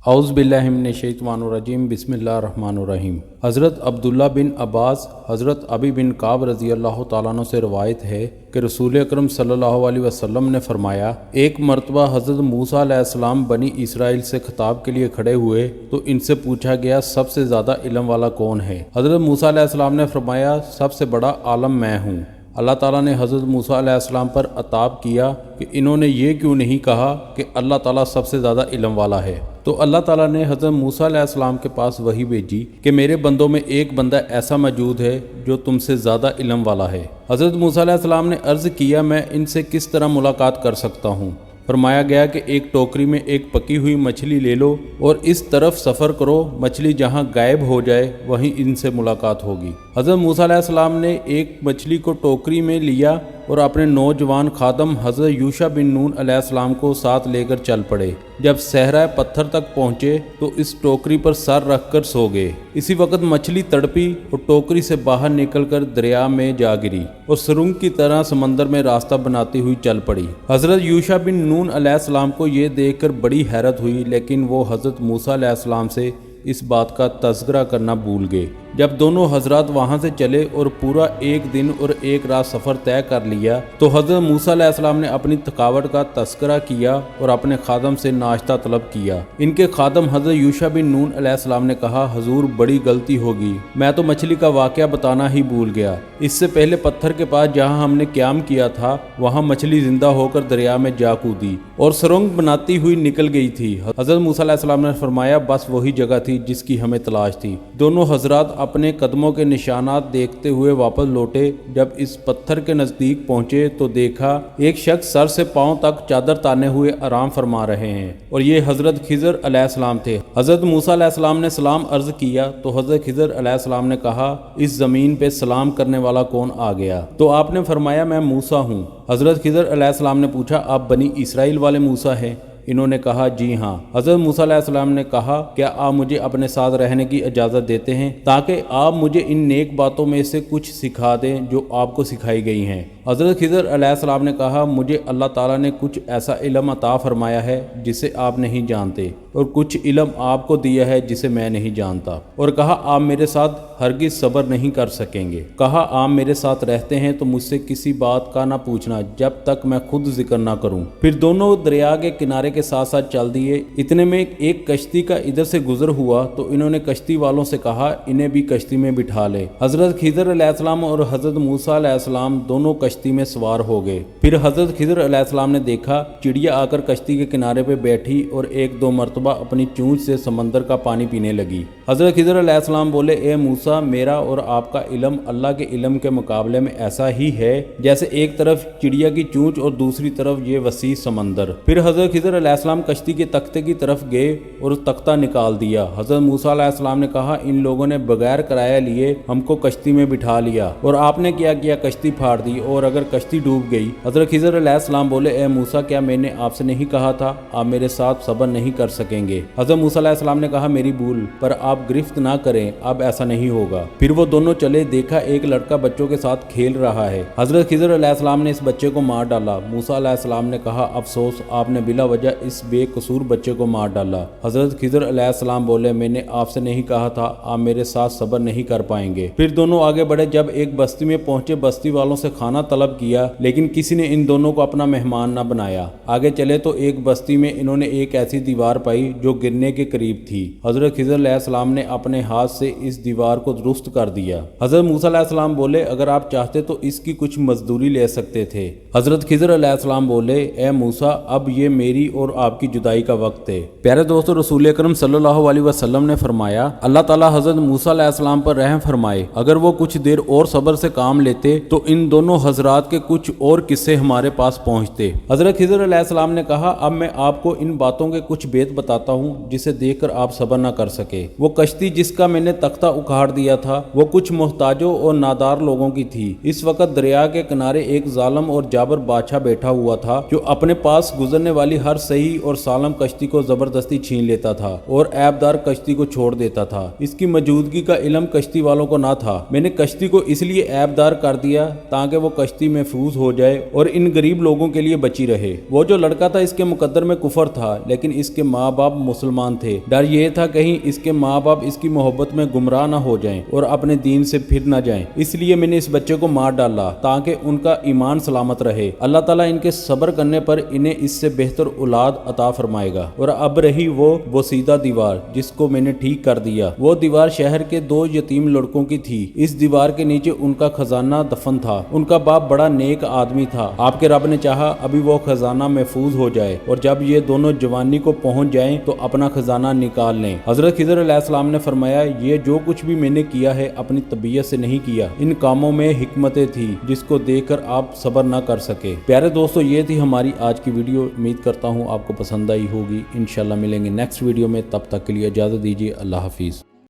اعوذ باللہ من الشیطان الرجیم بسم اللہ الرحمن الرحیم۔ حضرت عبداللہ بن عباس، حضرت ابی بن کعب رضی اللہ تعالیٰ عنہ سے روایت ہے کہ رسول اکرم صلی اللہ علیہ وسلم نے فرمایا، ایک مرتبہ حضرت موسیٰ علیہ السلام بنی اسرائیل سے خطاب کے لیے کھڑے ہوئے تو ان سے پوچھا گیا سب سے زیادہ علم والا کون ہے؟ حضرت موسیٰ علیہ السلام نے فرمایا، سب سے بڑا عالم میں ہوں۔ اللہ تعالیٰ نے حضرت موسیٰ علیہ السلام پر عتاب کیا کہ انہوں نے یہ کیوں نہیں کہا کہ اللہ تعالیٰ سب سے زیادہ علم والا ہے؟ تو اللہ تعالیٰ نے حضرت موسیٰ علیہ السلام کے پاس وحی بھیجی کہ میرے بندوں میں ایک بندہ ایسا موجود ہے جو تم سے زیادہ علم والا ہے۔ حضرت موسیٰ علیہ السلام نے عرض کیا، میں ان سے کس طرح ملاقات کر سکتا ہوں؟ فرمایا گیا کہ ایک ٹوکری میں ایک پکی ہوئی مچھلی لے لو اور اس طرف سفر کرو، مچھلی جہاں غائب ہو جائے وہیں ان سے ملاقات ہوگی۔ حضرت موسیٰ علیہ السلام نے ایک مچھلی کو ٹوکری میں لیا اور اپنے نوجوان خادم حضرت یوشع بن نون علیہ السلام کو ساتھ لے کر چل پڑے۔ جب صحرائے پتھر تک پہنچے تو اس ٹوکری پر سر رکھ کر سو گئے۔ اسی وقت مچھلی تڑپی اور ٹوکری سے باہر نکل کر دریا میں جا گری اور سرنگ کی طرح سمندر میں راستہ بناتی ہوئی چل پڑی۔ حضرت یوشع بن نون علیہ السلام کو یہ دیکھ کر بڑی حیرت ہوئی، لیکن وہ حضرت موسیٰ علیہ السلام سے اس بات کا تذکرہ کرنا بھول گئے۔ جب دونوں حضرات وہاں سے چلے اور پورا ایک دن اور ایک رات سفر طے کر لیا تو حضرت موسیٰ علیہ السلام نے اپنی تھکاوٹ کا تذکرہ کیا اور اپنے خادم سے ناشتہ طلب کیا۔ ان کے خادم حضرت یوشع بن نون علیہ السلام نے کہا، حضور بڑی غلطی ہوگی، میں تو مچھلی کا واقعہ بتانا ہی بھول گیا۔ اس سے پہلے پتھر کے پاس جہاں ہم نے قیام کیا تھا وہاں مچھلی زندہ ہو کر دریا میں جا کودی اور سرنگ بناتی ہوئی نکل گئی تھی۔ حضرت موسیٰ علیہ السلام نے فرمایا، بس وہی جگہ تھی جس کی ہمیں تلاش تھی۔ دونوں حضرات اپنے قدموں کے نشانات دیکھتے ہوئے واپس لوٹے۔ جب اس پتھر کے نزدیک پہنچے تو دیکھا ایک شخص سر سے پاؤں تک چادر تانے ہوئے آرام فرما رہے ہیں اور یہ حضرت خضر علیہ السلام تھے۔ حضرت موسیٰ علیہ السلام نے سلام عرض کیا تو حضرت خضر علیہ السلام نے کہا، اس زمین پہ سلام کرنے والا کون آ گیا؟ تو آپ نے فرمایا، میں موسیٰ ہوں۔ حضرت خضر علیہ السلام نے پوچھا، آپ بنی اسرائیل والے موسیٰ ہیں؟ انہوں نے کہا، جی ہاں۔ حضرت موسیٰ علیہ السلام نے کہا، کیا آپ مجھے اپنے ساتھ رہنے کی اجازت دیتے ہیں تاکہ آپ مجھے ان نیک باتوں میں سے کچھ سکھا دیں جو آپ کو سکھائی گئی ہیں؟ حضرت خضر علیہ السلام نے کہا، مجھے اللہ تعالیٰ نے کچھ ایسا علم عطا فرمایا ہے جسے آپ نہیں جانتے اور کچھ علم آپ کو دیا ہے جسے میں نہیں جانتا، اور کہا آپ میرے ساتھ ہرگز صبر نہیں کر سکیں گے۔ کہا آپ میرے ساتھ رہتے ہیں تو مجھ سے کسی بات کا نہ پوچھنا جب تک میں خود ذکر نہ کروں۔ پھر دونوں دریا کے کنارے کے ساتھ ساتھ چل دیے۔ اتنے میں ایک کشتی کا ادھر سے گزر ہوا تو انہوں نے کشتی والوں سے کہا، انہیں بھی کشتی میں بٹھا لے۔ حضرت خضر علیہ السلام اور حضرت موسیٰ علیہ السلام دونوں کشتی میں سوار ہو گئے۔ پھر حضرت خضر علیہ السلام نے دیکھا چڑیا آ کر کشتی کے کنارے پہ بیٹھی اور ایک دو مرتبہ اپنی چونچ سے سمندر کا پانی پینے لگی۔ حضرت خضر علیہ السلام بولے، اے موسیٰ، میرا اور آپ کا علم اللہ کے علم کے مقابلے میں ایسا ہی ہے جیسے ایک طرف چڑیا کی چونچ اور دوسری طرف یہ وسیع سمندر۔ پھر حضرت خضر علیہ السلام کشتی کے تختے کی طرف گئے اور تختہ نکال دیا۔ حضرت موسیٰ علیہ السلام نے کہا، ان لوگوں نے بغیر کرایہ لیے ہم کو کشتی میں بٹھا لیا اور آپ نے کیا کیا؟ کشتی پھاڑ دی اور اگر کشتی ڈوب گئی؟ حضرت خضر علیہ السلام بولے، اے موسیٰ، کیا میں نے آپ سے نہیں کہا تھا آپ میرے ساتھ صبر نہیں کر سکیں گے؟ حضرت موسیٰ علیہ السلام نے کہا، میری بھول، پر آپ گرفت نہ کریں، اب ایسا نہیں ہوگا۔ پھر وہ دونوں چلے، دیکھا ایک لڑکا بچوں کے ساتھ کھیل رہا ہے۔ حضرت خضر علیہ السلام نے اس بچے کو مار ڈالا۔ موسیٰ علیہ السلام نے کہا، افسوس، آپ نے بلا وجہ اس بے قصور بچے کو مار ڈالا۔ حضرت خضر علیہ السلام بولے، میں نے آپ سے نہیں کہا تھا آپ میرے ساتھ صبر نہیں کر پائیں گے؟ پھر دونوں آگے بڑھے۔ جب ایک بستی میں پہنچے بستی والوں سے کھانا طلب کیا لیکن کسی نے ان دونوں کو اپنا مہمان نہ بنایا۔ آگے چلے تو ایک بستی میں انہوں نے ایک ایسی دیوار پائی جو گرنے کے قریب تھی۔ حضرت خضر علیہ السلام نے اپنے ہاتھ سے اس دیوار کو درست کر دیا۔ حضرت موسیٰ علیہ السلام بولے، اگر آپ چاہتے تو اس کی کچھ مزدوری لے سکتے تھے۔ حضرت خضر علیہ السلام بولے، اے موسیٰ، اب یہ میری اور آپ کی جدائی کا وقت ہے۔ پیارے دوستو، رسول اکرم صلی اللہ علیہ وسلم نے فرمایا، اللہ تعالیٰ حضرت موسیٰ علیہ السلام پر رحم فرمائے، اگر وہ کچھ دیر اور صبر سے کام لیتے تو ان دونوں حضرات کے کچھ اور قصے ہمارے پاس پہنچتے۔ حضرت خضر علیہ السلام نے کہا، اب میں آپ کو ان باتوں کے کچھ بیت بتاتا ہوں جسے دیکھ کر آپ صبر نہ کر سکے۔ وہ کشتی جس کا میں نے تختہ اکھاڑ دیا تھا وہ کچھ محتاجوں اور نادار لوگوں کی تھی۔ اس وقت دریا کے کنارے ایک ظالم اور جابر بادشاہ بیٹھا ہوا تھا جو اپنے پاس گزرنے والی ہر صحیح اور سالم کشتی کو زبردستی چھین لیتا تھا اور عیبدار کشتی کو چھوڑ دیتا تھا۔ اس کی موجودگی کا علم کشتی والوں کو نہ تھا۔ میں نے کشتی کو اس لیے عیبدار کر دیا تاکہ وہ کشتی بستی محفوظ ہو جائے اور ان غریب لوگوں کے لیے بچی رہے۔ وہ جو لڑکا تھا اس کے مقدر میں کفر تھا، لیکن اس کے ماں باپ مسلمان تھے۔ ڈر یہ تھا کہیں اس کے ماں باپ اس کی محبت میں گمراہ نہ ہو جائیں اور اپنے دین سے پھر نہ جائیں، اس لیے میں نے اس بچے کو مار ڈالا تاکہ ان کا ایمان سلامت رہے۔ اللہ تعالیٰ ان کے صبر کرنے پر انہیں اس سے بہتر اولاد عطا فرمائے گا۔ اور اب رہی وہ بوسیدہ دیوار جس کو میں نے ٹھیک کر دیا۔ وہ دیوار شہر کے 2 یتیم لڑکوں کی تھی۔ اس دیوار کے نیچے ان کا خزانہ دفن تھا۔ ان کا باپ بڑا نیک آدمی تھا۔ آپ کے رب نے چاہا ابھی وہ خزانہ محفوظ ہو جائے اور جب یہ دونوں جوانی کو پہنچ جائیں تو اپنا خزانہ نکال لیں۔ حضرت خضر علیہ السلام نے فرمایا، یہ جو کچھ بھی میں نے کیا ہے اپنی طبیعت سے نہیں کیا، ان کاموں میں حکمتیں تھی جس کو دیکھ کر آپ صبر نہ کر سکے۔ پیارے دوستو، یہ تھی ہماری آج کی ویڈیو۔ امید کرتا ہوں آپ کو پسند آئی ہوگی۔ انشاءاللہ ملیں گے نیکسٹ ویڈیو میں، تب تک کے لیے اجازت دیجیے۔ اللہ حافظ۔